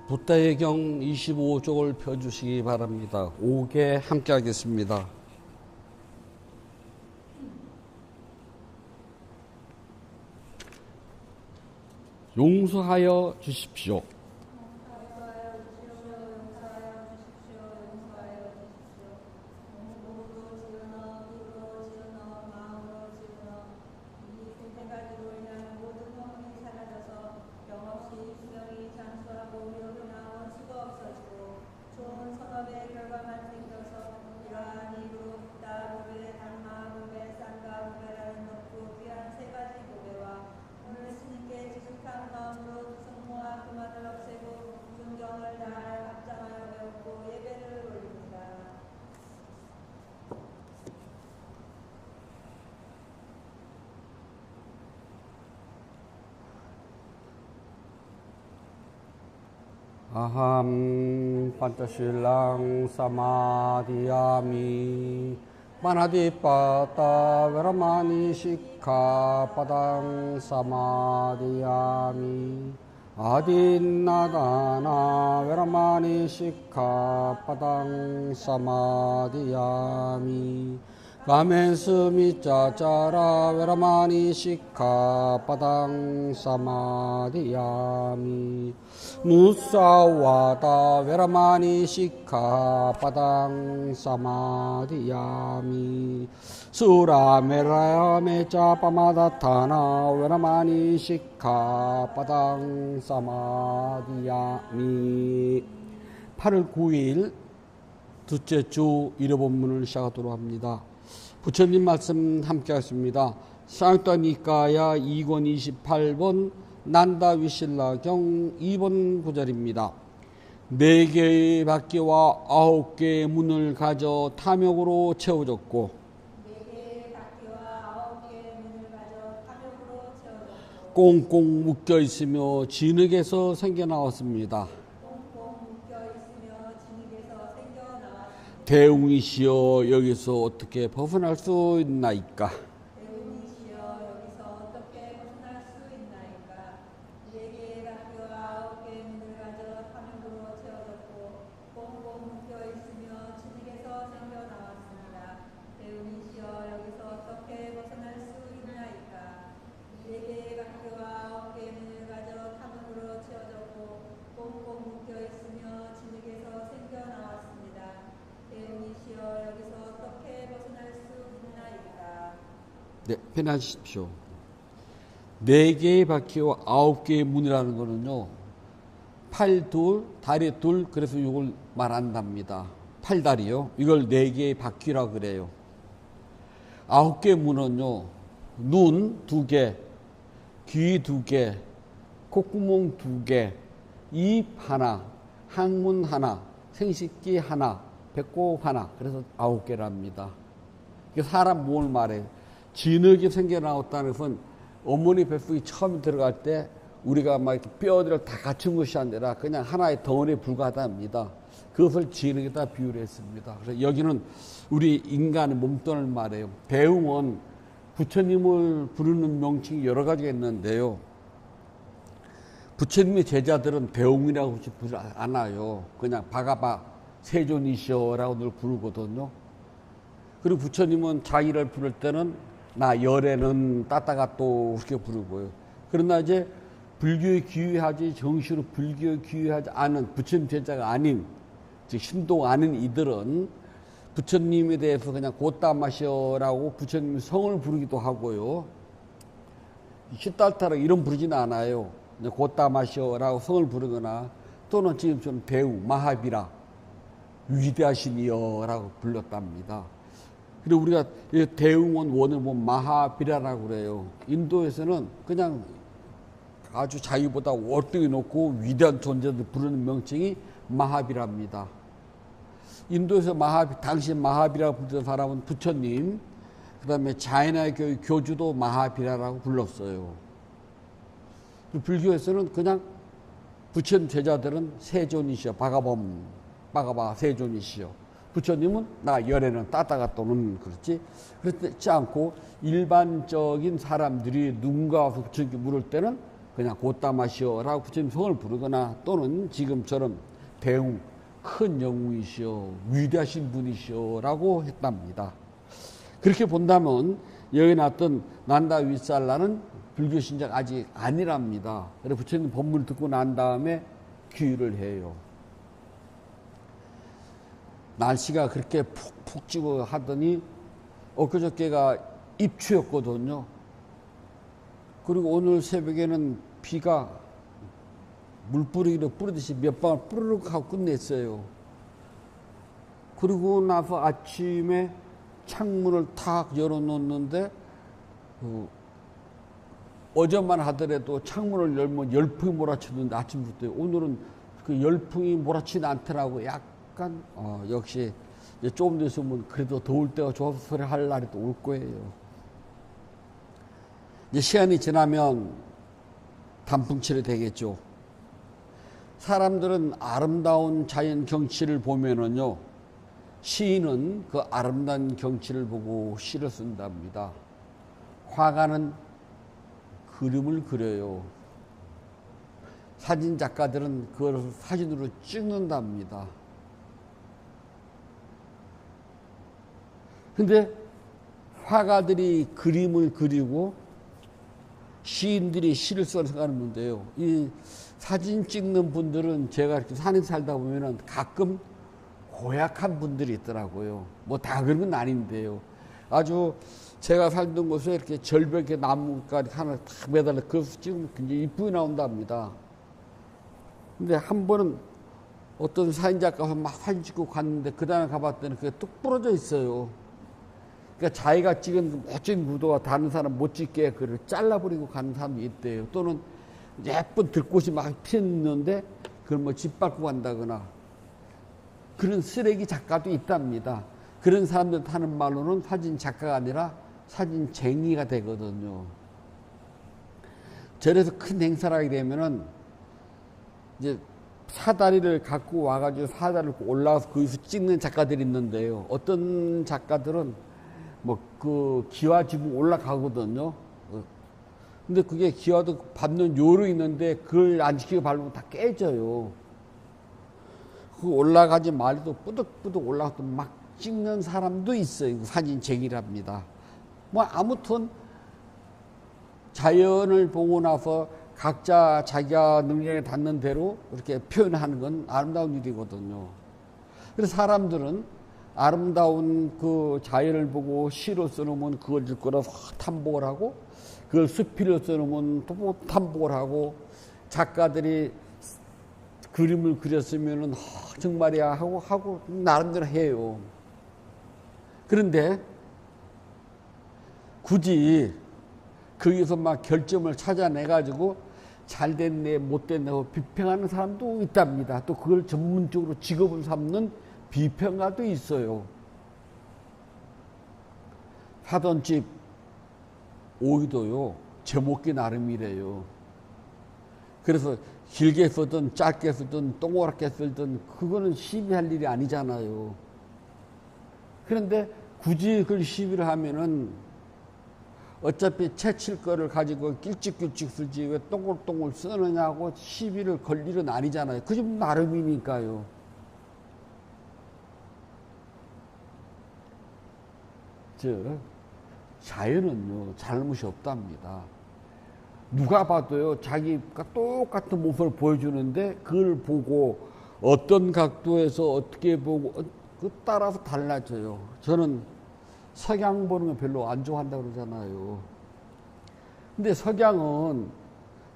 붓다의경 25쪽을 펴주시기 바랍니다. 5개 함께 하겠습니다. 용서하여 주십시오. 아함 판타실랑 사마디야미 마나디빠따 베라마니 시카파당 사마디야미 아딘나다나 베라마니 시카파당 사마디야미 가멘스미 짜짜라 베라마니 시카파당 사마디야미 무사와다 베라마니 시카파당 사마디야미 수라메라야메 짜파마다타나 베라마니 시카파당 사마디야미 8월 9일 둘째 주 일요본문을 시작하도록 합니다. 부처님 말씀 함께 하십니다. 쌍따니까야 2권 28번 난다위실라경 2번 구절입니다. 4개의 바퀴와 9개의 문을 가져 탐욕으로 채워졌고 꽁꽁 묶여 있으며 진흙에서 생겨나왔습니다. 대웅이시여 여기서 어떻게 벗어날 수 있나이까? 네, 편하십시오. 4개의 바퀴와 9개의 문이라는 거는요, 팔 둘, 다리 둘, 그래서 이걸 말한답니다. 팔다리요. 이걸 4개의 바퀴라 그래요. 9개의 문은요, 눈 2개, 귀 2개, 콧구멍 2개, 입 하나, 항문 하나, 생식기 하나, 배꼽 하나, 그래서 9개랍니다. 사람 몸을 말해요. 진흙이 생겨나왔다는 것은 어머니 뱃속에 처음 들어갈 때 우리가 막 이렇게 뼈들을 다 갖춘 것이 아니라 그냥 하나의 덩어리에 불과하답니다. 그것을 진흙에다 비유를 했습니다. 그래서 여기는 우리 인간의 몸뚱이를 말해요. 대웅은 부처님을 부르는 명칭이 여러 가지가 있는데요. 부처님의 제자들은 대웅이라고 부르지 않아요. 그냥 바가바 세존이시여라고 늘 부르거든요. 그리고 부처님은 자기를 부를 때는 나 열애는 따따가 또 그렇게 부르고요. 그러나 이제 불교에 귀의하지 정식으로 불교에 귀의하지 않은 부처님 제자가 아닌 즉 신도 아닌 이들은 부처님에 대해서 그냥 곧다마셔라고 부처님 성을 부르기도 하고요. 시달타라 이런 부르지는 않아요. 곧다마셔라고 성을 부르거나 또는 지금처럼 대우 마하비라 위대하시니여라고 불렀답니다. 그리고 우리가 대웅원 원을 보면 마하비라라고 그래요. 인도에서는 그냥 아주 자기보다 월등히 높고 위대한 존재들 부르는 명칭이 마하비랍니다. 인도에서 당시 마하비라고 부르던 사람은 부처님, 그 다음에 자이나의 교주도 마하비라라고 불렀어요. 불교에서는 그냥 부처님 제자들은 세존이시여, 바가바 세존이시여. 부처님은 나 열애는 따따가 또는 그렇지. 그렇지 않고 일반적인 사람들이 누군가 와서 부처님께 물을 때는 그냥 곧다 마시오라고 부처님 성을 부르거나 또는 지금처럼 대웅 큰 영웅이시오 위대하신 분이시오라고 했답니다. 그렇게 본다면 여기 나왔던 난다 윗살라는 불교 신자가 아직 아니랍니다. 그래서 부처님 법문을 듣고 난 다음에 귀의를 해요. 날씨가 그렇게 푹푹 찌고 하더니 엊그저께가 입추였거든요. 그리고 오늘 새벽에는 비가 물뿌리기로 뿌리듯이 몇 방울 뿌르륵 하고 끝냈어요. 그리고 나서 아침에 창문을 탁 열어놓는데 어제만 하더라도 창문을 열면 열풍이 몰아치는데 아침부터 오늘은 그 열풍이 몰아치지 않더라고. 약간 역시 이제 조금 더 있으면 그래도 더울 때가 좋아서 소리 할 날이 또 올 거예요. 이제 시간이 지나면 단풍철이 되겠죠. 사람들은 아름다운 자연 경치를 보면은요, 시인은 그 아름다운 경치를 보고 시를 쓴답니다. 화가는 그림을 그려요. 사진 작가들은 그걸 사진으로 찍는답니다. 근데 화가들이 그림을 그리고 시인들이 시를 써가는데요. 이 사진 찍는 분들은 제가 이렇게 산에 살다 보면은 가끔 고약한 분들이 있더라고요. 뭐 다 그런 건 아닌데요. 아주 제가 살던 곳에 이렇게 절벽에 나무가 하나 탁 매달려 그것을 찍으면 굉장히 이쁘게 나온답니다. 근데 한 번은 어떤 사진작가가 막 사진 찍고 갔는데 그 다음에 가봤더니 그게 뚝 부러져 있어요. 그러니까 자기가 찍은 그 멋진 구도가 다른 사람 못 찍게 그를 잘라버리고 가는 사람도 있대요. 또는 예쁜 들꽃이 막 피었는데 그걸 뭐 짓밟고 간다거나 그런 쓰레기 작가도 있답니다. 그런 사람들 하는 말로는 사진 작가가 아니라 사진쟁이가 되거든요. 절에서 큰 행사를 하게 되면은 이제 사다리를 갖고 와가지고 사다리를 올라가서 거기서 찍는 작가들이 있는데요. 어떤 작가들은 뭐 그 기와 지붕 올라가거든요. 근데 그게 기와도 밟는 요로 있는데 그걸 안 지키고 밟으면 다 깨져요. 그 올라가지 말도 뿌득뿌득 올라가서 막 찍는 사람도 있어요. 사진쟁이랍니다. 뭐 아무튼 자연을 보고 나서 각자 자기가 능력에 닿는 대로 이렇게 표현하는 건 아름다운 일이거든요. 그래서 사람들은 아름다운 그 자연을 보고 시로 써놓으면 그걸 읽거나 탐복을 하고 그걸 수필로 써놓으면 또 탐복을 하고 작가들이 그림을 그렸으면은 정말이야 하고 나름대로 해요. 그런데 굳이 거기서 막 결점을 찾아내가지고 잘 됐네 못 됐네 비평하는 사람도 있답니다. 또 그걸 전문적으로 직업을 삼는 비평가도 있어요. 사돈집 오이도요 제목기 나름이래요. 그래서 길게 쓰든 짧게 쓰든 동그랗게 쓰든 그거는 시비할 일이 아니잖아요. 그런데 굳이 그걸 시비를 하면은 어차피 채칠 거를 가지고 길쭉길쭉 쓰지 왜 동글동글 쓰느냐고 시비를 걸 일은 아니잖아요. 그 좀 나름이니까요. 자연은요 잘못이 없답니다. 누가 봐도요 자기가 똑같은 모습을 보여주는데 그걸 보고 어떤 각도에서 어떻게 보고 그 따라서 달라져요. 저는 석양 보는 거 별로 안 좋아한다고 그러잖아요. 근데 석양은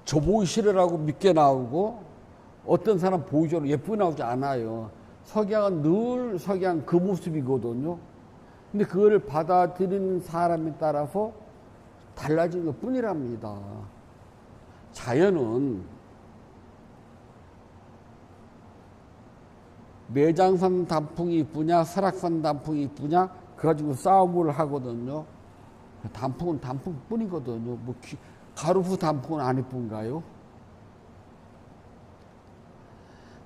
저 보기 싫으라고 믿게 나오고 어떤 사람 보기 좋으라고 예쁘게 나오지 않아요. 석양은 늘 석양 그 모습이거든요. 근데 그거를 받아들이는 사람에 따라서 달라진 것 뿐이랍니다. 자연은 매장산 단풍이 이쁘냐 설악산 단풍이 이쁘냐 그래가지고 싸움을 하거든요. 단풍은 단풍뿐이거든요. 뭐 가루수 단풍은 안 이쁜가요?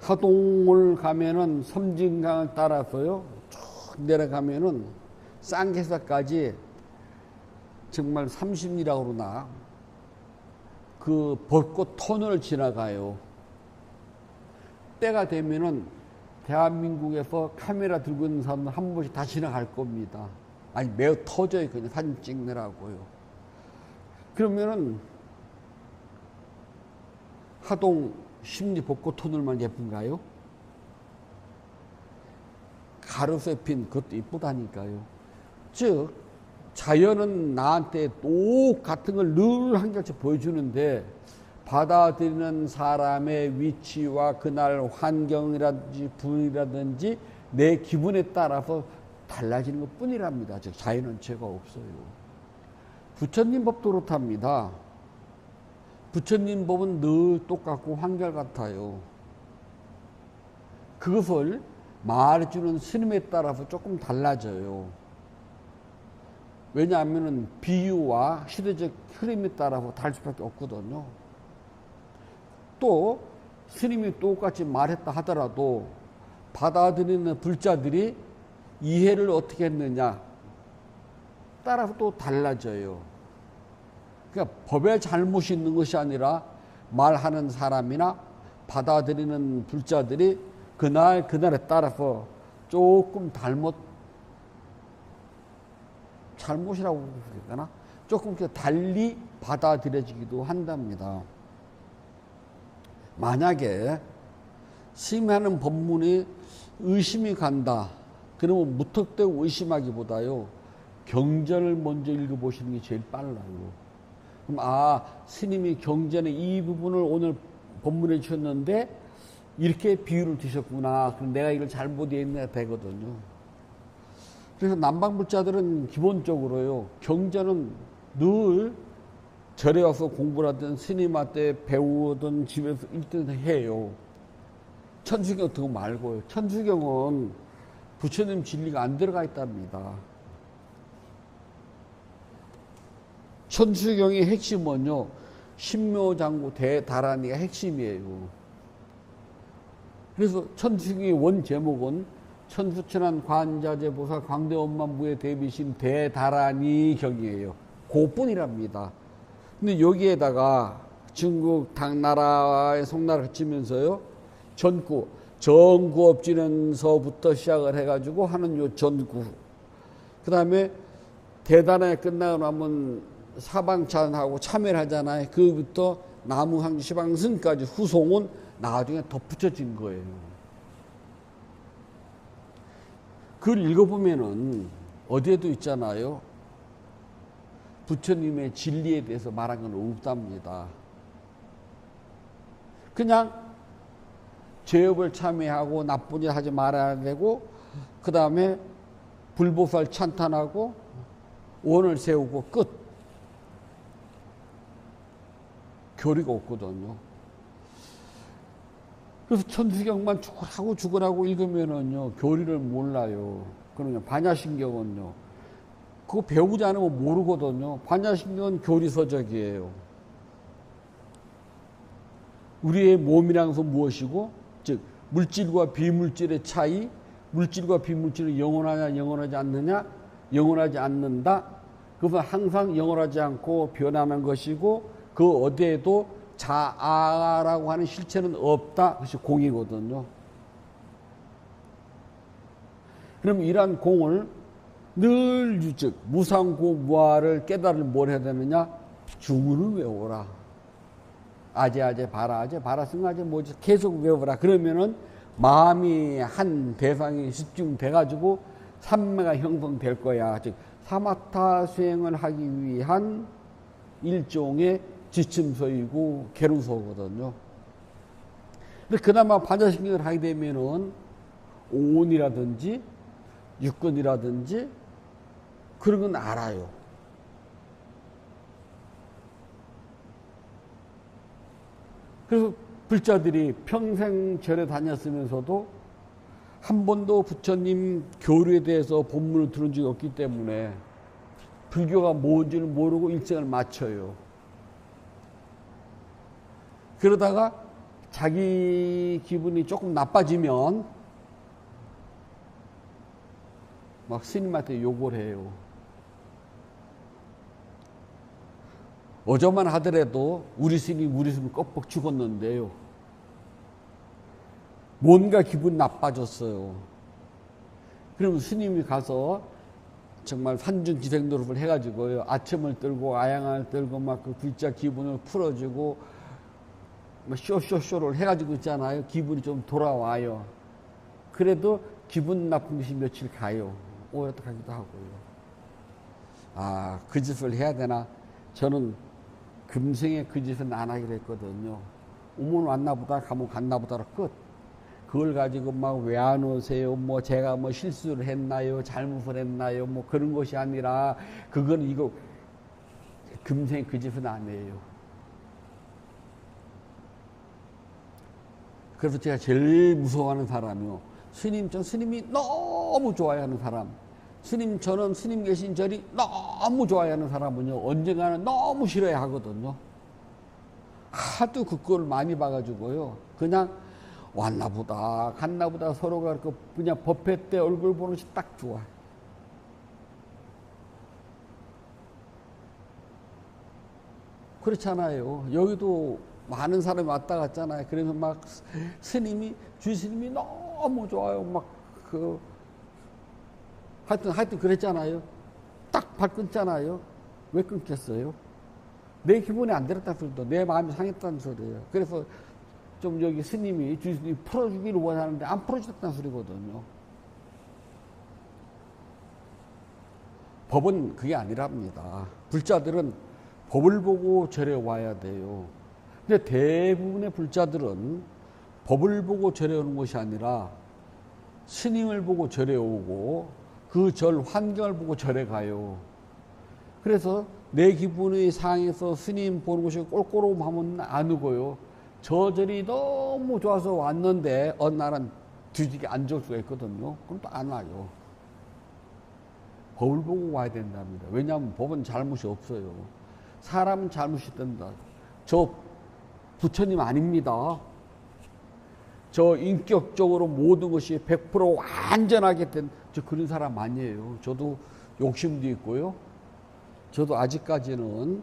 하동을 가면은 섬진강을 따라서요 쭉 내려가면은 쌍계사까지 정말 30리라고 그러나 그 벚꽃 터널을 지나가요. 때가 되면은 대한민국에서 카메라 들고 있는 사람은 한 번씩 다 지나갈 겁니다. 아니, 매우 터져요. 그냥 사진 찍느라고요. 그러면은 하동 심리 벚꽃 터널만 예쁜가요? 가로수에 핀 그것도 이쁘다니까요. 즉, 자연은 나한테 똑같은 걸 늘 한결씩 보여주는데 받아들이는 사람의 위치와 그날 환경이라든지 분위기라든지 내 기분에 따라서 달라지는 것 뿐이랍니다. 즉, 자연은 죄가 없어요. 부처님 법도 그렇답니다. 부처님 법은 늘 똑같고 한결같아요. 그것을 말해주는 스님에 따라서 조금 달라져요. 왜냐하면 비유와 시대적 흐름에 따라서 다를 수밖에 없거든요. 또 스님이 똑같이 말했다 하더라도 받아들이는 불자들이 이해를 어떻게 했느냐 따라서 또 달라져요. 그러니까 법에 잘못이 있는 것이 아니라 말하는 사람이나 받아들이는 불자들이 그날에 따라서 조금 잘못이라고 해야 되나? 조금 달리 받아들여지기도 한답니다. 만약에 스님하는 법문이 의심이 간다. 그러면 무턱대고 의심하기보다요. 경전을 먼저 읽어보시는 게 제일 빨라요. 그럼 스님이 경전의 이 부분을 오늘 법문해 주셨는데 이렇게 비유를 드셨구나. 그럼 내가 이걸 잘못 이해했나 되거든요. 그래서 남방불자들은 기본적으로요. 경전은 늘 절에 와서 공부를 하든 스님한테 배우든 집에서 읽든 해요. 천수경 듣고 말고요. 천수경은 부처님 진리가 안 들어가 있답니다. 천수경의 핵심은요. 신묘장구 대다란이가 핵심이에요. 그래서 천수경의 원 제목은 천수천한 관자재보살 광대원만무에 대비신 대다란이 경이에요. 그뿐이랍니다. 근데 여기에다가 중국 당나라의 송나라를 거치면서요. 전구업지는서부터 시작을 해가지고 하는 요 전구. 그 다음에 대단하게 끝나고 나면 사방찬하고 참회를 하잖아요. 그부터 나무항 시방승까지 후송은 나중에 덧붙여진 거예요. 그걸 읽어보면은 어디에도 있잖아요. 부처님의 진리에 대해서 말한 건 없답니다. 그냥 죄업을 참회하고 나쁜 일 하지 말아야 되고 그 다음에 불보살 찬탄하고 원을 세우고 끝. 교리가 없거든요. 그래서 천수경만 죽으라고 읽으면은요, 교리를 몰라요. 그러면 반야신경은요, 그거 배우지 않으면 모르거든요. 반야신경은 교리서적이에요. 우리의 몸이라는 것은 무엇이고, 즉, 물질과 비물질의 차이, 물질과 비물질은 영원하냐, 영원하지 않느냐, 영원하지 않는다. 그것은 항상 영원하지 않고 변하는 것이고, 그 어디에도 자아라고 하는 실체는 없다. 그것이 공이거든요. 그럼 이러한 공을 늘 즉 무상고무아를 깨달을 뭘 해야 되느냐? 주문을 외워라. 아제 바라 승아제 뭐지? 계속 외워라. 그러면은 마음이 한 대상에 집중돼가지고 삼매가 형성될 거야. 즉 사마타 수행을 하기 위한 일종의 지침서이고 계루서거든요. 근데 그나마 반자신경을 하게 되면은 오온이라든지 육근이라든지 그런 건 알아요. 그래서 불자들이 평생 절에 다녔으면서도 한 번도 부처님 교류에 대해서 본문을 들은 적이 없기 때문에 불교가 뭔지를 모르고 일생을 마쳐요. 그러다가 자기 기분이 조금 나빠지면 막 스님한테 욕을 해요. 어저만 하더라도 우리 스님 꺽뻑 죽었는데요. 뭔가 기분 나빠졌어요. 그럼 스님이 가서 정말 산중기생 노릇을 해가지고요. 아첨을 들고 아양을 들고 막 그 글자 기분을 풀어주고 쇼쇼쇼를 해가지고 있잖아요. 기분이 좀 돌아와요. 그래도 기분 나쁜 것이 며칠 가요. 오랫동안 하고요. 아, 그 짓을 해야 되나? 저는 금생에 그 짓은 안 하기로 했거든요. 오면 왔나보다 가면 갔나보다로 끝. 그걸 가지고 막 왜 안 오세요? 뭐 제가 뭐 실수를 했나요? 잘못을 했나요? 뭐 그런 것이 아니라 그건 이거 금생 그 짓은 안 해요. 그래서 제가 제일 무서워하는 사람이요. 스님이 너무 좋아하는 사람. 저는 스님 계신 절이 너무 좋아하는 사람은요. 언젠가는 너무 싫어야 하거든요. 하도 그 꼴을 많이 봐가지고요. 그냥 왔나보다 갔나보다 서로가 그냥 법회 때 얼굴 보는 것이 딱 좋아. 그렇잖아요. 여기도 많은 사람이 왔다 갔잖아요. 그래서 막 주스님이 너무 좋아요. 하여튼 그랬잖아요. 딱 발 끊잖아요. 왜 끊겠어요? 내 기분이 안 들었다는 소리도 내 마음이 상했다는 소리예요. 그래서 좀 여기 주스님이 풀어주기를 원하는데 안 풀어주겠다는 소리거든요. 법은 그게 아니랍니다. 불자들은 법을 보고 절에 와야 돼요. 근데 대부분의 불자들은 법을 보고 절에 오는 것이 아니라 스님을 보고 절에 오고 그 절 환경을 보고 절에 가요. 그래서 내 기분이 상해서 스님 보는 것이 꼴꼴하면 안 오고요. 저 절이 너무 좋아서 왔는데 어느 날은 뒤지게 안 좋을 수가 있거든요. 그럼 또 안 와요. 법을 보고 와야 된답니다. 왜냐하면 법은 잘못이 없어요. 사람은 잘못이 된다. 저 부처님 아닙니다. 저 인격적으로 모든 것이 100% 완전하게 된 저 그런 사람 아니에요. 저도 욕심도 있고요. 저도 아직까지는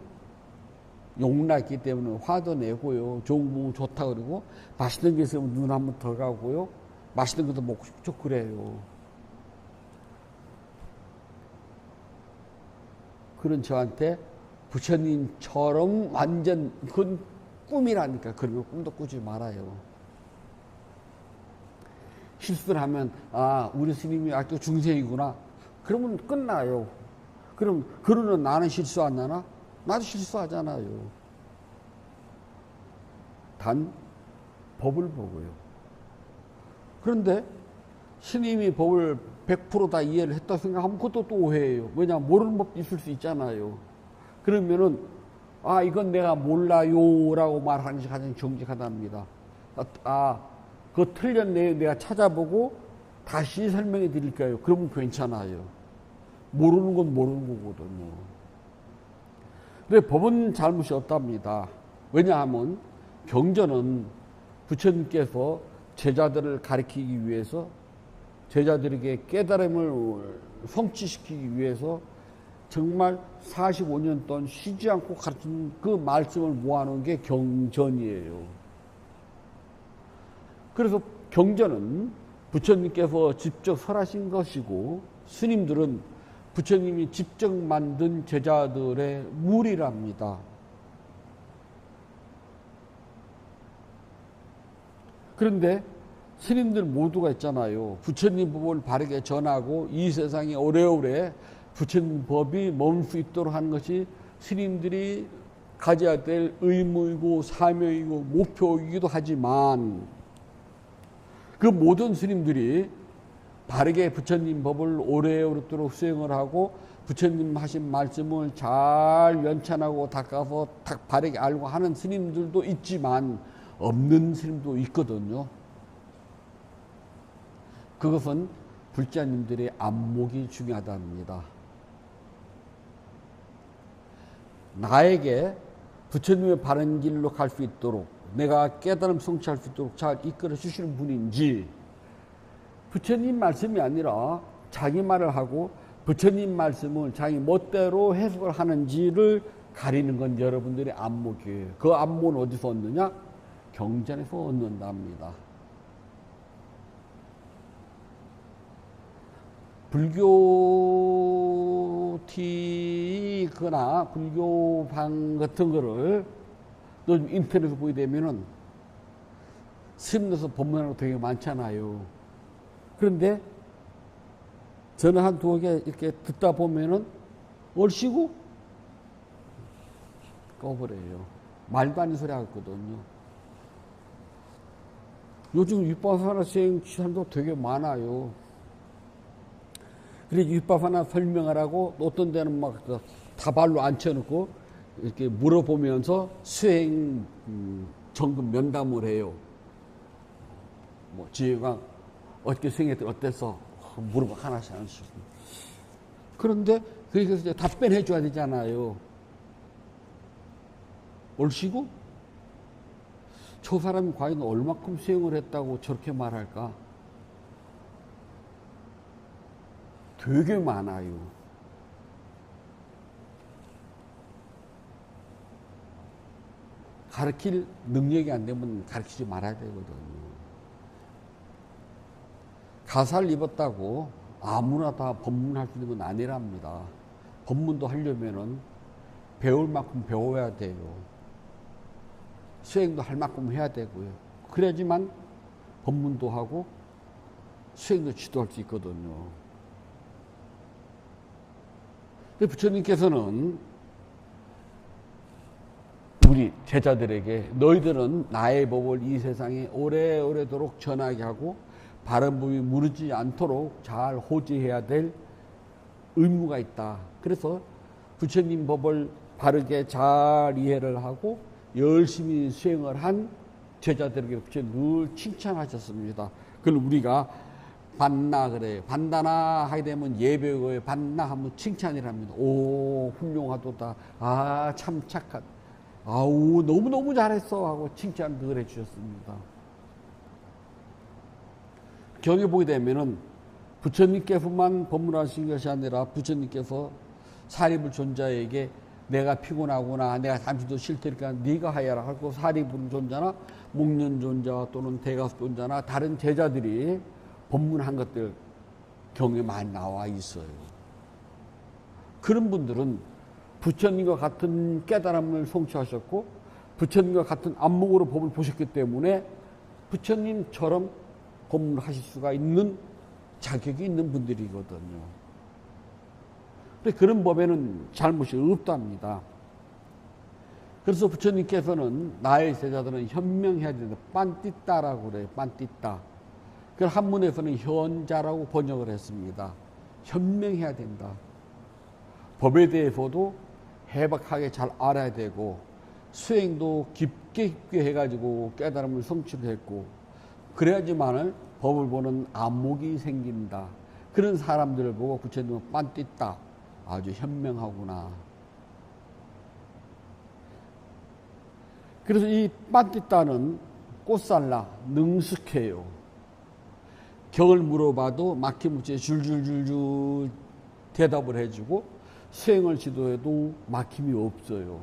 용났기 때문에 화도 내고요. 좋은 거 좋다 그러고 맛있는 게 있으면 눈 한 번 더 가고요. 맛있는 것도 먹고 싶죠. 그래요. 그런 저한테 부처님처럼 완전 그건 꿈이라니까. 그리고 꿈도 꾸지 말아요. 실수를 하면 우리 스님이 아직도 중생이구나. 그러면 끝나요. 그럼 그러는 나는 실수 안 하나? 나도 실수하잖아요. 단 법을 보고요. 그런데 스님이 법을 100% 다 이해를 했다고 생각하면 그것도 또 오해예요. 왜냐하면 모르는 법도 있을 수 있잖아요. 그러면은 이건 내가 몰라요 라고 말하는 것이 가장 정직하답니다. 그거 틀렸네요. 내가 찾아보고 다시 설명해 드릴까요? 그러면 괜찮아요. 모르는 건 모르는 거거든요. 근데 법은 잘못이 없답니다. 왜냐하면 경전은 부처님께서 제자들을 가르치기 위해서 제자들에게 깨달음을 성취시키기 위해서 정말 45년 동안 쉬지 않고 가르친 그 말씀을 모아놓은 게 경전이에요. 그래서 경전은 부처님께서 직접 설하신 것이고 스님들은 부처님이 직접 만든 제자들의 무리랍니다. 그런데 스님들 모두가 있잖아요. 부처님 법을 바르게 전하고 이 세상에 오래오래 부처님 법이 멈출 수 있도록 하는 것이 스님들이 가져야 될 의무이고 사명이고 목표이기도 하지만 그 모든 스님들이 바르게 부처님 법을 오래오래도록 수행을 하고 부처님 하신 말씀을 잘 연찬하고 닦아서 바르게 알고 하는 스님들도 있지만 없는 스님도 있거든요. 그것은 불자님들의 안목이 중요하답니다. 나에게 부처님의 바른 길로 갈 수 있도록 내가 깨달음 성취할 수 있도록 잘 이끌어 주시는 분인지 부처님 말씀이 아니라 자기 말을 하고 부처님 말씀을 자기 멋대로 해석을 하는지를 가리는 건 여러분들의 안목이에요. 그 안목은 어디서 얻느냐? 경전에서 얻는답니다. 불교 티거나 불교방 같은 거를 요즘 인터넷에서 보게 되면은 스님들서 법문하는 거 되게 많잖아요. 그런데 저는 한 두어 개 이렇게 듣다 보면은 얼씨구 꺼버려요. 말도 아닌 소리 하거든요. 요즘 윗바사나 수행 사람도 되게 많아요. 그래서 윗바사나 설명하라고 어떤 데는 막 다발로 앉혀놓고 이렇게 물어보면서 수행 점검 면담을 해요. 뭐 지혜가 어떻게 수행했더니 어땠어? 물어봐 하나씩 하나씩. 그런데 그래서 이제 답변해 줘야 되잖아요. 옳시고? 저 사람이 과연 얼마큼 수행을 했다고 저렇게 말할까? 되게 많아요. 가르칠 능력이 안 되면 가르치지 말아야 되거든요. 가사를 입었다고 아무나 다 법문할 수 있는 건 아니랍니다. 법문도 하려면은 배울 만큼 배워야 돼요. 수행도 할 만큼 해야 되고요. 그래야지만 법문도 하고 수행도 지도할 수 있거든요. 부처님께서는 우리 제자들에게 너희들은 나의 법을 이 세상에 오래오래도록 전하게 하고 바른 법이 무너지지 않도록 잘 호지해야 될 의무가 있다. 그래서 부처님 법을 바르게 잘 이해를 하고 열심히 수행을 한 제자들에게 부처님 늘 칭찬하셨습니다. 그걸 우리가 반나 그래요. 반다나 하게 되면 예배고에 반나 하면 칭찬이랍니다. 오 훌륭하도다. 아 참 착한. 아우 너무너무 잘했어 하고 칭찬을 늘 해주셨습니다. 경에 보게 되면은 부처님께서만 법문하신 것이 아니라 부처님께서 사리불존자에게 내가 피곤하구나, 내가 잠시도 쉴 테니까 네가 하여라 하고 사리불존자나 목련존자 또는 대가수존자나 다른 제자들이 법문한 것들 경에 많이 나와 있어요. 그런 분들은 부처님과 같은 깨달음을 성취하셨고 부처님과 같은 안목으로 법을 보셨기 때문에 부처님처럼 법문하실 수가 있는 자격이 있는 분들이거든요. 그런 법에는 잘못이 없답니다. 그래서 부처님께서는 나의 제자들은 현명해야 된다. 빤띠따라고 그래요. 빤띠따. 그 한문에서는 현자라고 번역을 했습니다. 현명해야 된다. 법에 대해서도 해박하게 잘 알아야 되고 수행도 깊게 해가지고 깨달음을 성취를 했고 그래야지만은 법을 보는 안목이 생긴다. 그런 사람들을 보고 부처님은 빤띠따. 아주 현명하구나. 그래서 이 빤띠따는 꽃살라 능숙해요. 경을 물어봐도 막힘없이 줄줄줄줄 대답을 해주고 수행을 지도해도 막힘이 없어요.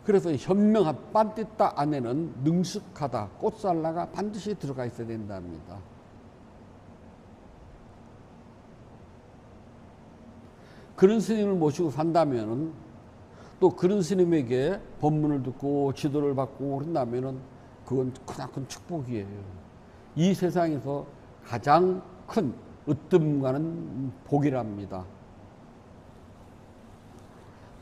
그래서 현명한 빤띠따 안에는 능숙하다, 꽃살라가 반드시 들어가 있어야 된답니다. 그런 스님을 모시고 산다면은 또 그런 스님에게 법문을 듣고 지도를 받고 그런다면은 그건 크나큰 축복이에요. 이 세상에서 가장 큰 으뜸가는 복이랍니다.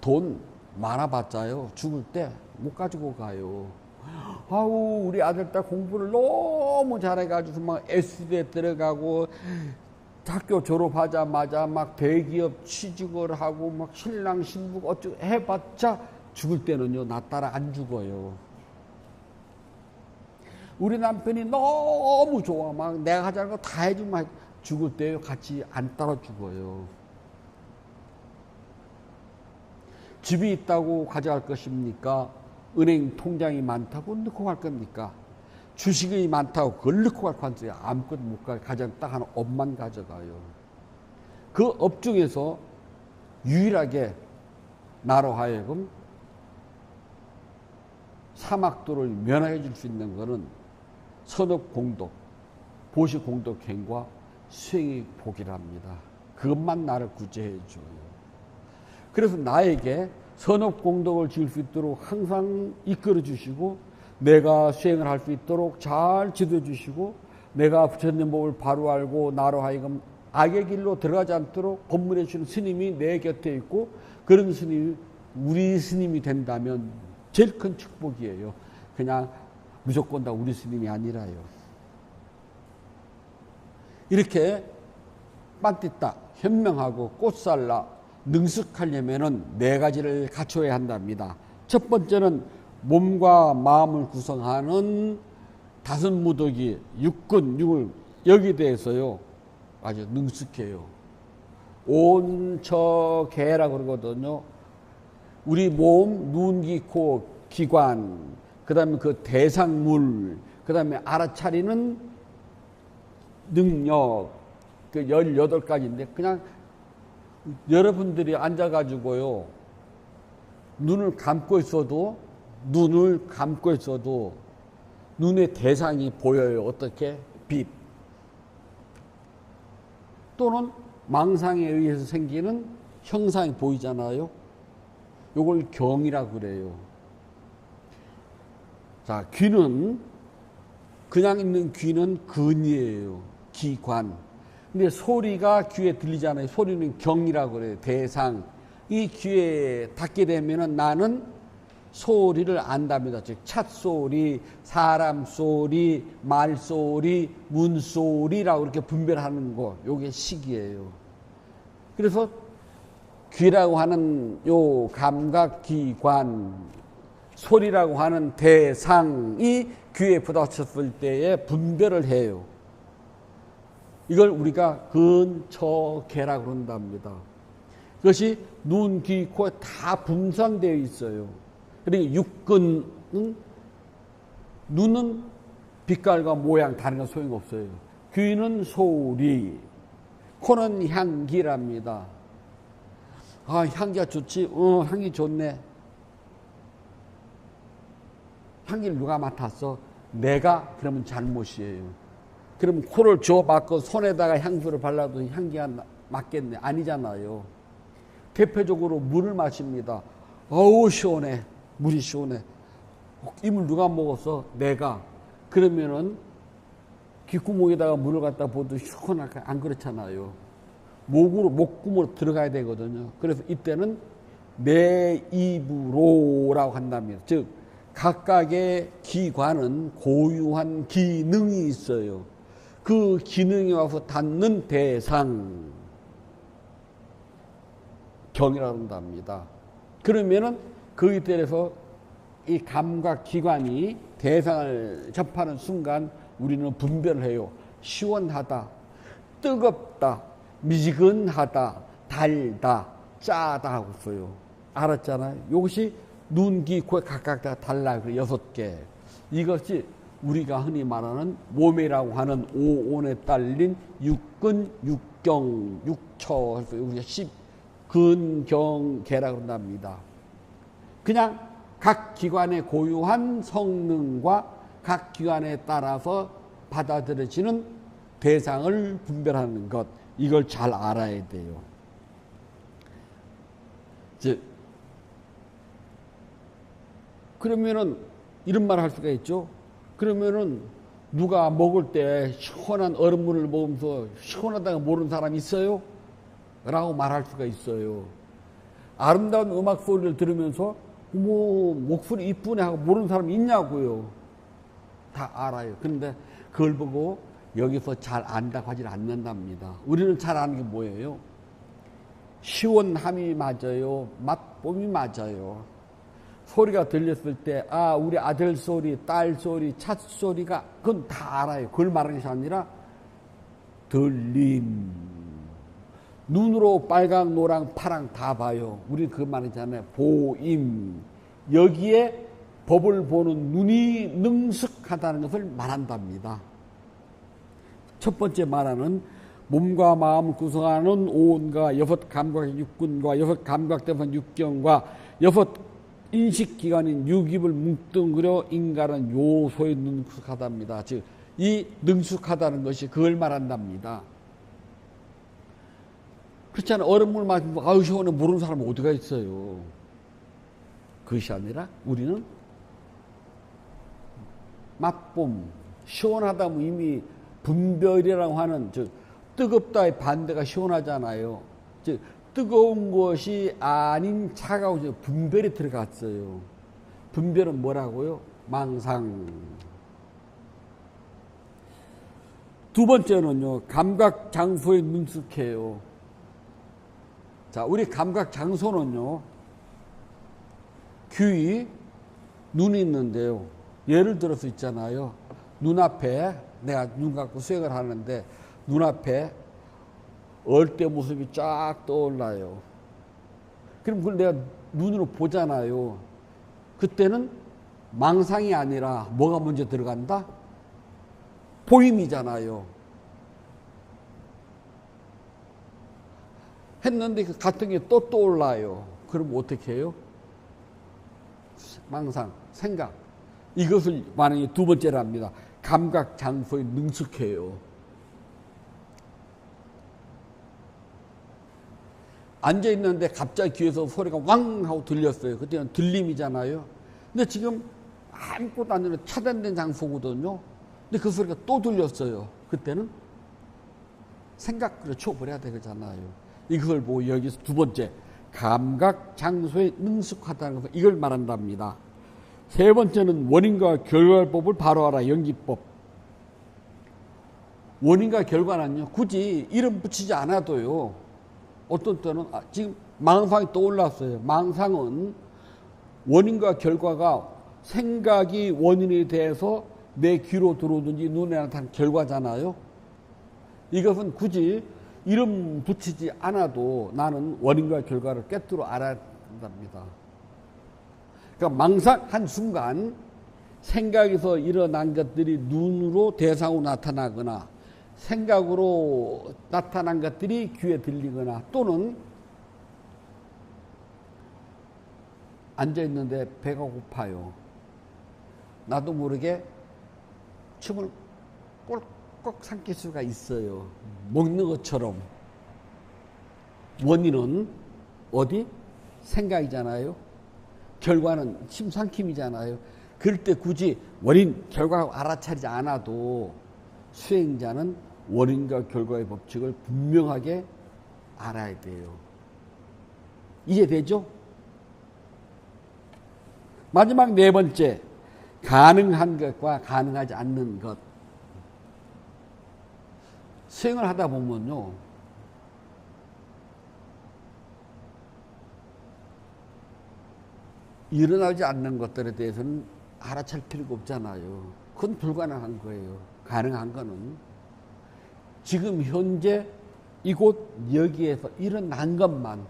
돈 많아봤자요 죽을 때 못 가지고 가요. 아우 우리 아들 딸 공부를 너무 잘해가지고 막 S대에 들어가고 학교 졸업하자마자 막 대기업 취직을 하고 막 신랑 신부 어쩌고 해봤자 죽을 때는요 나 따라 안 죽어요. 우리 남편이 너무 좋아 막 내가 하자는 거 다 해주면 죽을 때요 같이 안 따라 죽어요. 집이 있다고 가져갈 것입니까? 은행 통장이 많다고 넣고 갈 겁니까? 주식이 많다고 그걸 넣고 갈 건지 아무것도 못 가요. 가장 딱 한 업만 가져가요. 그 업 중에서 유일하게 나로 하여금 사막도를 면하게 줄 수 있는 것은 선업공덕, 보시공덕행과 수행의 복이랍니다. 그것만 나를 구제해 줘요. 그래서 나에게 선업공덕을 지을 수 있도록 항상 이끌어 주시고, 내가 수행을 할 수 있도록 잘 지도해 주시고, 내가 부처님 법을 바로 알고 나로 하여금 악의 길로 들어가지 않도록 법문해 주시는 스님이 내 곁에 있고, 그런 스님이 우리 스님이 된다면 제일 큰 축복이에요. 그냥 무조건 다 우리 스님이 아니라요. 이렇게 빤띠딱 현명하고 꽃살라 능숙하려면은 네 가지를 갖춰야 한답니다. 첫 번째는 몸과 마음을 구성하는 다섯 무더기 육근 육을 여기 대해서요 아주 능숙해요. 온처개라고 그러거든요. 우리 몸, 눈, 귀, 코, 기관, 그 다음에 그 대상물, 그 다음에 알아차리는 능력, 그 18가지인데, 그냥 여러분들이 앉아가지고요, 눈을 감고 있어도, 눈의 대상이 보여요. 어떻게? 빛. 또는 망상에 의해서 생기는 형상이 보이잖아요. 요걸 경이라고 그래요. 자, 귀는, 그냥 있는 귀는 근이에요. 기관. 근데 소리가 귀에 들리잖아요. 소리는 경이라고 그래요. 대상. 이 귀에 닿게 되면은 나는 소리를 안답니다. 즉, 찻소리, 사람 소리, 말소리, 문소리라고 이렇게 분별하는 거. 요게 식이에요. 그래서 귀라고 하는 요 감각기관, 소리라고 하는 대상이 귀에 부딪혔을 때에 분별을 해요. 이걸 우리가 근처계라고 그런답니다. 그것이 눈, 귀, 코에 다 분산되어 있어요. 그리고 육근은, 눈은 빛깔과 모양 다른 건 소용없어요. 귀는 소리, 코는 향기랍니다. 아, 향기가 좋지? 향기 좋네. 향기를 누가 맡았어? 내가? 그러면 잘못이에요. 그럼 코를 줘봤고 손에다가 향수를 발라도 향기가 맞겠네? 아니잖아요. 대표적으로 물을 마십니다. 어우, 시원해. 물이 시원해. 이 물 누가 먹었어? 내가. 그러면은 귓구멍에다가 물을 갖다 부어도 시원하게 안 그렇잖아요. 목구멍으로 들어가야 되거든요. 그래서 이때는 내 입으로라고 한답니다. 즉, 각각의 기관은 고유한 기능이 있어요. 그 기능이 와서 닿는 대상, 경이라고 한답니다. 그러면은 거기에 대해서 이 감각 기관이 대상을 접하는 순간 우리는 분별을 해요. 시원하다, 뜨겁다, 미지근하다, 달다, 짜다 하고 써요. 알았잖아요. 이것이 눈, 귀, 코에 각각 다 달라. 6개. 이것이 우리가 흔히 말하는 몸이라고 하는 오온에 딸린 육근, 육경, 육처, 우리가 근경계라고 한답니다. 그냥 각 기관의 고유한 성능과 각 기관에 따라서 받아들여지는 대상을 분별하는 것, 이걸 잘 알아야 돼요. 즉, 그러면은 이런 말을 할 수가 있죠. 그러면은 누가 먹을 때 시원한 얼음물을 먹으면서 시원하다고 모르는 사람 있어요? 라고 말할 수가 있어요. 아름다운 음악 소리를 들으면서 어머, 목소리 이쁘네 하고 모르는 사람 있냐고요. 다 알아요. 그런데 그걸 보고 여기서 잘 안다고 하질 않는답니다. 우리는 잘 아는 게 뭐예요? 시원함이 맞아요. 맛봄이 맞아요. 소리가 들렸을 때, 아, 우리 아들 소리, 딸 소리, 차 소리가, 그건 다 알아요. 그걸 말하는 것이 아니라, 들림. 눈으로 빨강, 노랑, 파랑 다 봐요. 우리 그 말이잖아요. 보임. 여기에 법을 보는 눈이 능숙하다는 것을 말한답니다. 첫 번째 말하는 몸과 마음을 구성하는 오온과 여섯 감각의 육군과 여섯 감각대선 육경과 여섯 인식기관인 육입을 뭉뚱그려 인간은 요소에 능숙하답니다. 즉, 이 능숙하다는 것이 그걸 말한답니다. 그렇잖아요. 얼음물 마시면 아유 시원해 모르는 사람 어디가 있어요. 그것이 아니라 우리는 맛봄, 시원하다면 이미 분별이라고 하는 즉 뜨겁다의 반대가 시원하잖아요. 즉 뜨거운 것이 아닌 차가운 분별이 들어갔어요. 분별은 뭐라고요? 망상. 두 번째는요, 감각 장소에 능숙해요. 자, 우리 감각 장소는요, 귀, 눈이 있는데요. 예를 들어서 있잖아요. 눈앞에, 내가 눈 감고 수행을 하는데, 눈앞에 얼대 모습이 쫙 떠올라요. 그럼 그걸 내가 눈으로 보잖아요. 그때는 망상이 아니라 뭐가 먼저 들어간다? 보임이잖아요. 했는데 그 같은 게 또 떠올라요. 그럼 어떻게 해요? 망상, 생각. 이것을 만약에 두 번째로 합니다. 감각 장소에 능숙해요. 앉아있는데 갑자기 귀에서 소리가 왕 하고 들렸어요. 그때는 들림이잖아요. 근데 지금 아무것도 안 들려 차단된 장소거든요. 근데 그 소리가 또 들렸어요. 그때는 생각으로 쳐버려야 되잖아요. 이걸 보고 여기서 두 번째 감각 장소에 능숙하다는 것을 이걸 말한답니다. 세 번째는 원인과 결과법을 바로 알아. 연기법. 원인과 결과는요 굳이 이름 붙이지 않아도요 어떤 때는 지금 망상이 떠올랐어요. 망상은 원인과 결과가 생각이 원인에 대해서 내 귀로 들어오든지 눈에 나타난 결과잖아요. 이것은 굳이 이름 붙이지 않아도 나는 원인과 결과를 꿰뚫어 알아야 한답니다. 그러니까 망상 한 순간 생각에서 일어난 것들이 눈으로 대상으로 나타나거나 생각으로 나타난 것들이 귀에 들리거나 또는 앉아있는데 배가 고파요. 나도 모르게 침을 꼴꺽 삼킬 수가 있어요. 먹는 것처럼. 원인은 어디? 생각이잖아요. 결과는 침삼킴이잖아요. 그럴 때 굳이 원인, 결과 알아차리지 않아도 수행자는 원인과 결과의 법칙을 분명하게 알아야 돼요. 이해되죠? 마지막 네 번째, 가능한 것과 가능하지 않는 것. 수행을 하다 보면요, 일어나지 않는 것들에 대해서는 알아챌 필요가 없잖아요. 그건 불가능한 거예요. 가능한 거는 지금 현재 이곳 여기에서 일어난 것만,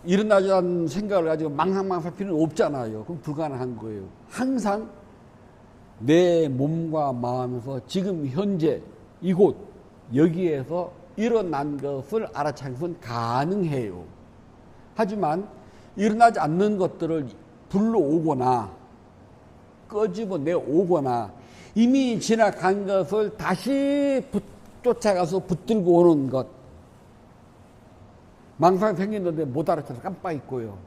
일어나지 않은 생각을 가지고 망상망상 필요는 없잖아요. 그럼 불가능한 거예요. 항상 내 몸과 마음에서 지금 현재 이곳 여기에서 일어난 것을 알아차리는 건 가능해요. 하지만 일어나지 않는 것들을 불러오거나 끄집어내오거나 이미 지나간 것을 다시 쫓아가서 붙들고 오는 것. 망상 생겼는데 못 알아채서 깜빡 잊고요.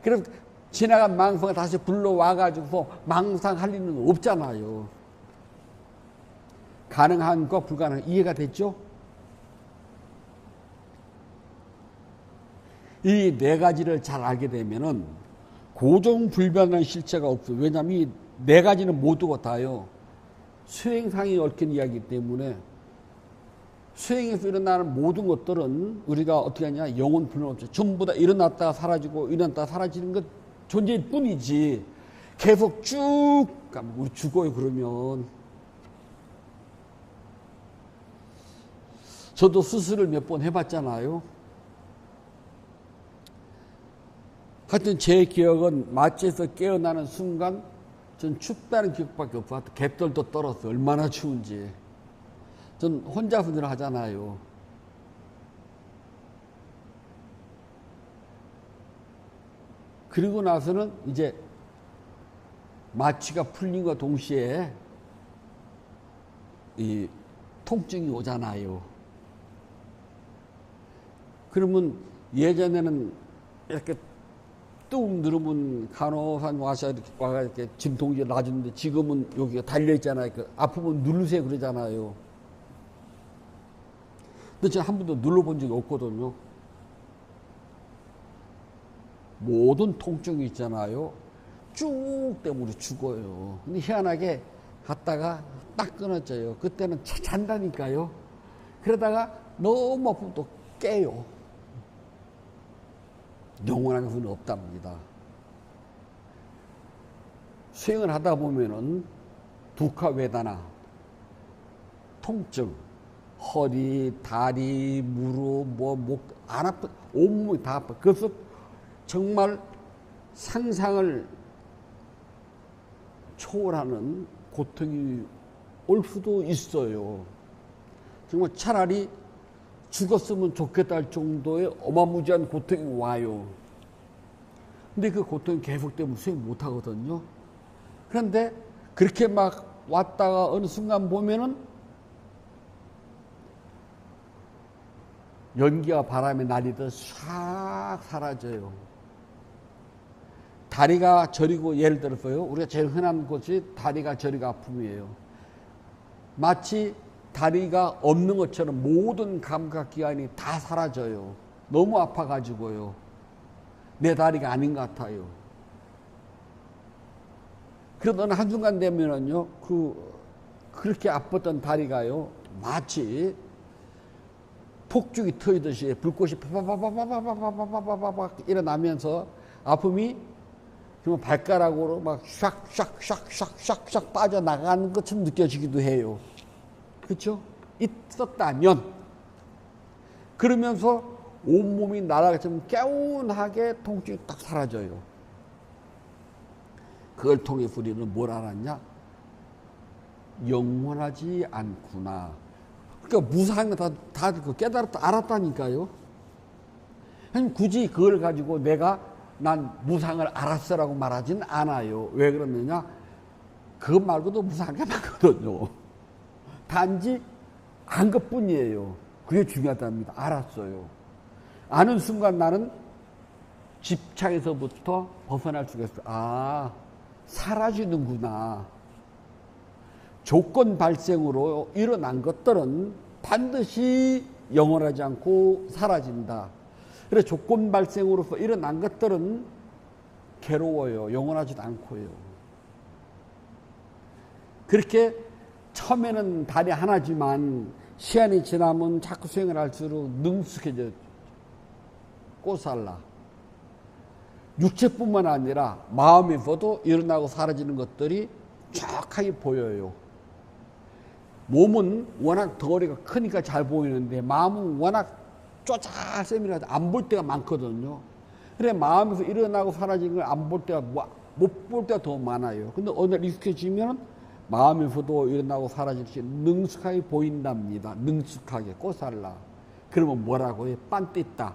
그래서 지나간 망상을 다시 불러와가지고 망상할 리는 없잖아요. 가능한 거 불가능한 이해가 됐죠? 이 네 가지를 잘 알게 되면은 고정불변한 실체가 없어요. 왜냐하면 이 네 가지는 모두가 다요. 수행상에 얽힌 이야기이기 때문에 수행에서 일어나는 모든 것들은 우리가 어떻게 하냐, 영혼 불명 없이 전부 다 일어났다가 사라지고 일어났다가 사라지는 것 존재일 뿐이지 계속 쭉 우리 죽어요. 그러면 저도 수술을 몇 번 해봤잖아요. 하여튼 제 기억은 마취에서 깨어나는 순간 전 춥다는 기억밖에 없어. 갯벌도 떨었어. 얼마나 추운지. 전 혼자서 늘 하잖아요. 그리고 나서는 이제 마취가 풀린과 동시에 이 통증이 오잖아요. 그러면 예전에는 이렇게 뚝 누르면 간호사님 와서 이렇게 진통제 놔주는데 지금은 여기가 달려있잖아요. 아프면 누르세요 그러잖아요. 근데 제가 한 번도 눌러본 적이 없거든요. 모든 통증이 있잖아요. 쭉 때문에 죽어요. 근데 희한하게 갔다가 딱 끊어져요. 그때는 잔다니까요. 그러다가 너무 아프면 또 깨요. 영원한 것은 없답니다. 수행을 하다 보면은 두카 웨다나, 통증, 허리, 다리, 무릎, 목, 안 아파, 온몸이 다 아파. 그래서 정말 상상을 초월하는 고통이 올 수도 있어요. 정말 차라리 죽었으면 좋겠다 할 정도의 어마무지한 고통이 와요. 근데 그 고통이 계속되면 수행 못 하거든요. 그런데 그렇게 막 왔다가 어느 순간 보면은 연기와 바람에 날리듯 싹 사라져요. 다리가 저리고, 예를 들어서요, 우리가 제일 흔한 것이 다리가 저리가 아픔이에요. 마치 다리가 없는 것처럼 모든 감각기관이 다 사라져요. 너무 아파가지고요. 내 다리가 아닌 것 같아요. 그러던 한순간 되면은요, 그렇게 아팠던 다리가요, 마치 폭죽이 터지듯이 불꽃이 파파파파파파파파파파파 일어나면서 아픔이 정말 발가락으로 막 샥샥샥샥샥 빠져나가는 것처럼 느껴지기도 해요. 그렇죠? 있었다면, 그러면서 온몸이 날아가처럼 개운하게 통증이 딱 사라져요. 그걸 통해서 우리는 뭘 알았냐? 영원하지 않구나. 그러니까 무사한 거 다 깨달았다, 알았다니까요. 굳이 그걸 가지고 난 무상을 알았어라고 말하진 않아요. 왜 그러느냐? 그것 말고도 무상한 게 많거든요. 단지 안 것뿐이에요. 그게 중요하답니다. 알았어요. 아는 순간 나는 집착에서부터 벗어날 수가 있어요. 아, 사라지는구나. 조건 발생으로 일어난 것들은 반드시 영원하지 않고 사라진다. 그래서 조건 발생으로서 일어난 것들은 괴로워요. 영원하지도 않고요. 그렇게 처음에는 다리 하나지만 시간이 지나면 자꾸 수행을 할수록 능숙해져. 꼬살라. 육체뿐만 아니라 마음에서도 일어나고 사라지는 것들이 정확하게 보여요. 몸은 워낙 덩어리가 크니까 잘 보이는데 마음은 워낙 쪼잘쌤이라도 안 볼 때가 많거든요. 그래 마음에서 일어나고 사라지는 걸 안 볼 때가 못 볼 때가 더 많아요. 근데 어느 날 익숙해지면 마음에서도 일어나고 사라지듯이 능숙하게 보인답니다. 능숙하게 꼬살라. 그러면 뭐라고 해? 빤띠다.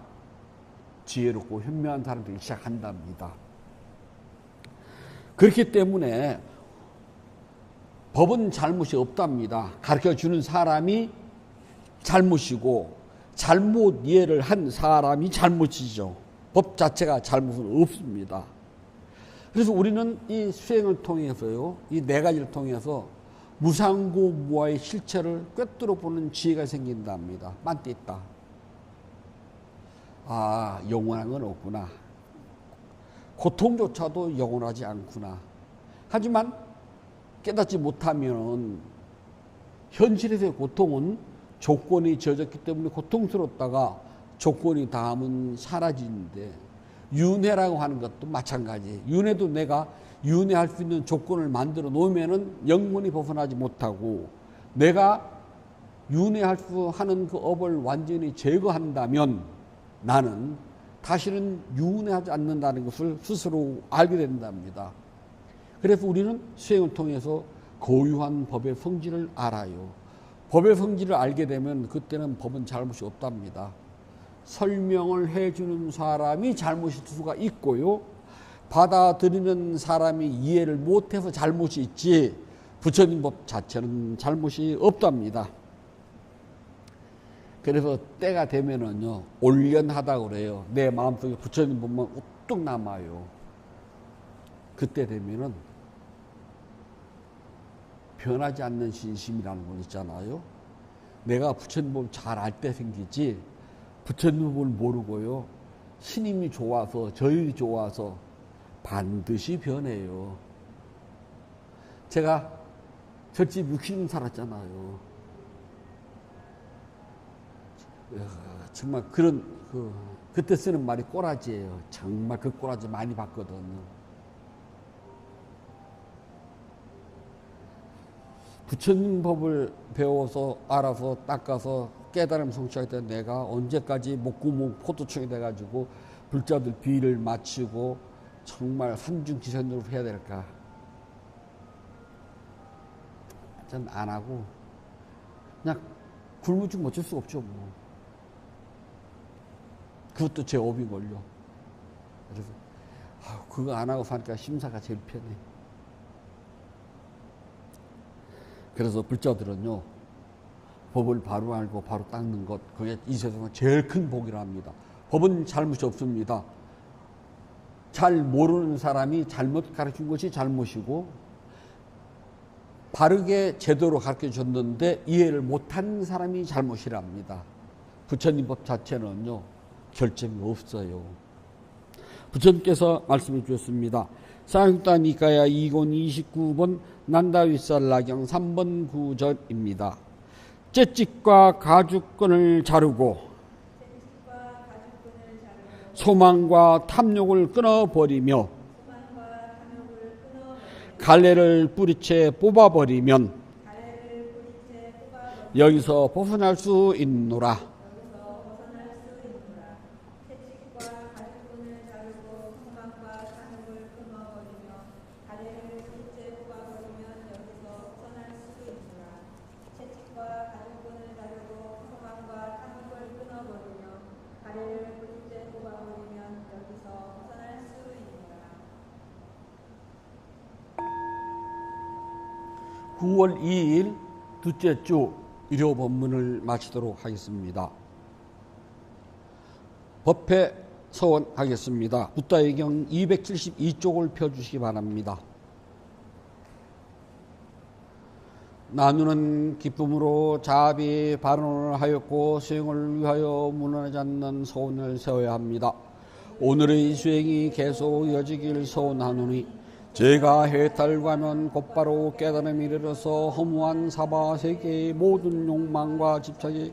지혜롭고 현명한 사람들이 시작한답니다. 그렇기 때문에 법은 잘못이 없답니다. 가르쳐주는 사람이 잘못이고 잘못 이해를 한 사람이 잘못이죠. 법 자체가 잘못은 없습니다. 그래서 우리는 이 수행을 통해서요, 이 네 가지를 통해서 무상고 무아의 실체를 꿰뚫어 보는 지혜가 생긴답니다. 빤띠 있다. 아, 영원한 건 없구나. 고통조차도 영원하지 않구나. 하지만 깨닫지 못하면 현실에서의 고통은 조건이 젖었기 때문에 고통스럽다가 조건이 닿으면 사라지는데, 윤회라고 하는 것도 마찬가지예요. 윤회도 내가 윤회할 수 있는 조건을 만들어 놓으면은 영원히 벗어나지 못하고, 내가 윤회할 수 하는 그 업을 완전히 제거한다면 나는 다시는 윤회하지 않는다는 것을 스스로 알게 된답니다. 그래서 우리는 수행을 통해서 고유한 법의 성질을 알아요. 법의 성질을 알게 되면 그때는 법은 잘못이 없답니다. 설명을 해주는 사람이 잘못일 수가 있고요. 받아들이는 사람이 이해를 못해서 잘못이 있지 부처님 법 자체는 잘못이 없답니다. 그래서 때가 되면은요 올연하다고 그래요. 내 마음속에 부처님 법만 우뚝 남아요. 그때 되면은 변하지 않는 신심이라는 건 있잖아요. 내가 부처님 법을 잘 알 때 생기지 부처님 법을 모르고요 신임이 좋아서 저율이 좋아서 반드시 변해요. 제가 절집 60년 살았잖아요. 정말 그때 쓰는 말이 꼬라지예요. 정말 그 꼬라지 많이 봤거든요. 부처님 법을 배워서 알아서 닦아서 깨달음 성취할 때 내가 언제까지 목구멍 포도청이 돼가지고 불자들 비위를 맞추고 정말 삼중기선으로 해야 될까? 전 안 하고 그냥 굶어 죽 어쩔 수 없죠. 뭐. 그것도 제 업인 걸요. 그래서 그거 안 하고 사니까 심사가 제일 편해. 그래서 불자들은요 법을 바로 알고 바로 닦는 것 그게 이 세상은 제일 큰 복이라 합니다. 법은 잘못이 없습니다. 잘 모르는 사람이 잘못 가르친 것이 잘못이고 바르게 제대로 가르쳐 줬는데 이해를 못한 사람이 잘못이랍니다. 부처님 법 자체는요 결점이 없어요. 부처님께서 말씀해 주셨습니다. 쌍육다 니까야 2권 29번 난다윗살라경 3번 구절입니다. 째찍과 가죽끈을 자르고 소망과 탐욕을 끊어버리며 갈래를 뿌리채 뽑아버리면 여기서 벗어날 수 있노라. (9월 2일) 둘째 주 일요 법문을 마치도록 하겠습니다. 법회 서원하겠습니다. 붓다의 경 272쪽을 펴주시기 바랍니다. 나누는 기쁨으로 자비 발언을 하였고 수행을 위하여 무난하지 않는 서원을 세워야 합니다. 오늘의 수행이 계속 이어지길 서원하노니 제가 해탈과면 곧바로 깨달음에 이르러서 허무한 사바세계의 모든 욕망과 집착이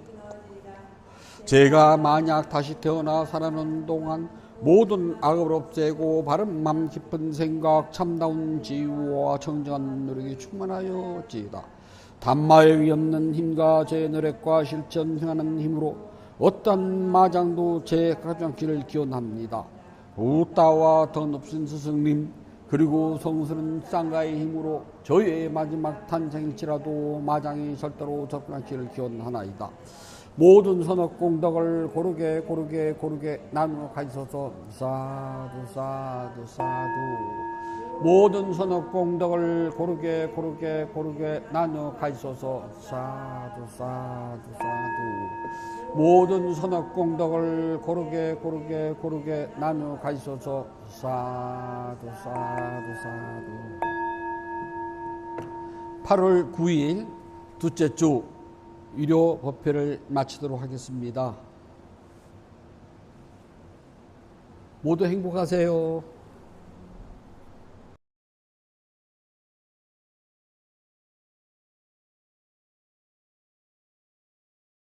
제가 만약 다시 태어나 살아는 동안 모든 악을 없애고 바른 맘 깊은 생각 참다운 지혜와 청정한 노력이 충만하여지이다. 단마에 위없는 힘과 제 노력과 실천 행하는 힘으로 어떤 마장도 제 가장키를 기원합니다. 우따와 더 높은 스승님 그리고 성스러운 쌍가의 힘으로 저의 마지막 탄생일지라도 마장이 절대로 접근하기를 기원하나이다. 모든 선악 공덕을 고르게 나누어 가지소서. 사두 사두 사두. 모든 선악 공덕을 고르게 나누어 가지소서. 사두 사두 사두. 모든 선악 공덕을 고르게 나누어 가지소서. 사두 사두 사두. 8월 9일 둘째 주 일요 법회를 마치도록 하겠습니다. 모두 행복하세요.